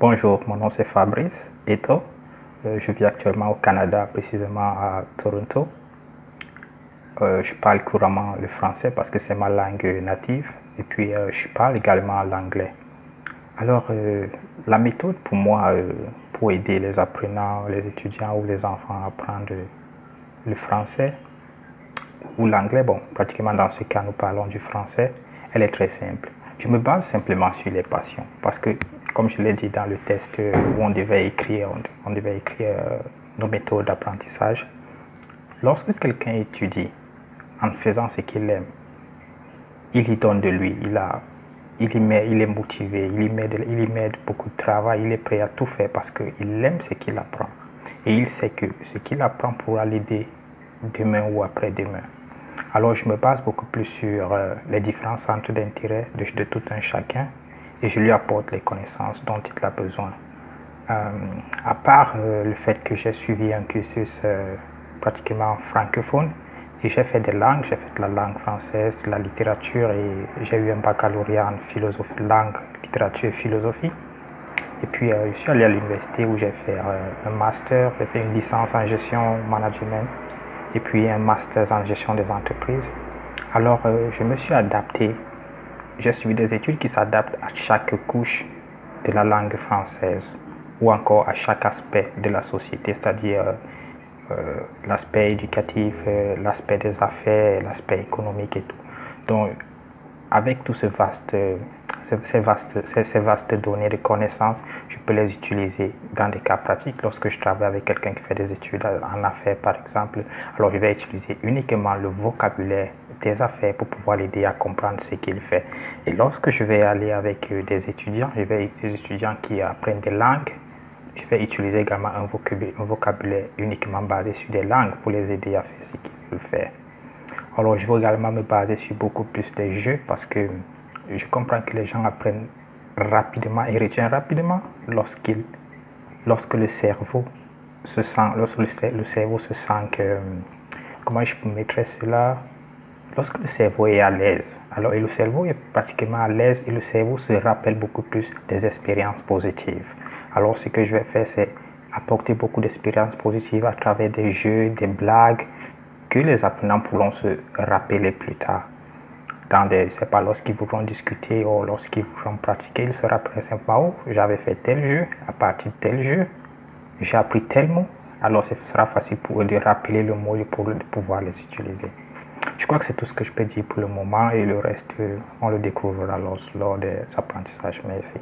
Bonjour, mon nom c'est Fabrice. Et toi? Je vis actuellement au Canada, précisément à Toronto. Je parle couramment le français parce que c'est ma langue native. Et puis, je parle également l'anglais. Alors, la méthode pour moi, pour aider les apprenants, les étudiants ou les enfants à apprendre le français ou l'anglais, bon, pratiquement dans ce cas, nous parlons du français, elle est très simple. Je me base simplement sur les passions parce que, comme je l'ai dit dans le test où on devait écrire, nos méthodes d'apprentissage, lorsque quelqu'un étudie en faisant ce qu'il aime, il y donne de lui, il est motivé, il y met beaucoup de travail, il est prêt à tout faire parce qu'il aime ce qu'il apprend. Et il sait que ce qu'il apprend pourra l'aider demain ou après-demain. Alors je me base beaucoup plus sur les différents centres d'intérêt de tout un chacun et je lui apporte les connaissances dont il a besoin. À part le fait que j'ai suivi un cursus pratiquement francophone, et j'ai fait des langues, j'ai fait la langue française, la littérature et j'ai eu un baccalauréat en philosophie, langue, littérature et philosophie. Et puis je suis allé à l'université où j'ai fait un master, j'ai fait une licence en gestion management et puis un master en gestion des entreprises. Alors je me suis adapté, j'ai suivi des études qui s'adaptent à chaque couche de la langue française ou encore à chaque aspect de la société, c'est-à-dire l'aspect éducatif, l'aspect des affaires, l'aspect économique et tout. Donc, avec tous ces vastes données de connaissances, je peux les utiliser dans des cas pratiques. Lorsque je travaille avec quelqu'un qui fait des études en affaires, par exemple, alors je vais utiliser uniquement le vocabulaire des affaires pour pouvoir l'aider à comprendre ce qu'il fait. Et lorsque je vais aller avec des étudiants, des étudiants qui apprennent des langues, je vais utiliser également un vocabulaire uniquement basé sur des langues pour les aider à faire ce qu'ils veulent faire. Alors, je vais également me baser sur beaucoup plus des jeux parce que je comprends que les gens apprennent rapidement et retiennent rapidement lorsque le cerveau se sent, le cerveau se sent que, comment je peux mettre cela, lorsque le cerveau est à l'aise. Alors, et le cerveau est pratiquement à l'aise et le cerveau se rappelle beaucoup plus des expériences positives. Alors, ce que je vais faire, c'est apporter beaucoup d'expériences positives à travers des jeux, des blagues que les apprenants pourront se rappeler plus tard. C'est pas lorsqu'ils voudront discuter ou lorsqu'ils voudront pratiquer, ils se rappelleront simplement, oh, j'avais fait tel jeu, à partir de tel jeu, j'ai appris tel mot. Alors, ce sera facile pour eux de rappeler le mot et pour pouvoir les utiliser. Je crois que c'est tout ce que je peux dire pour le moment et le reste, on le découvrira lors des apprentissages. Merci.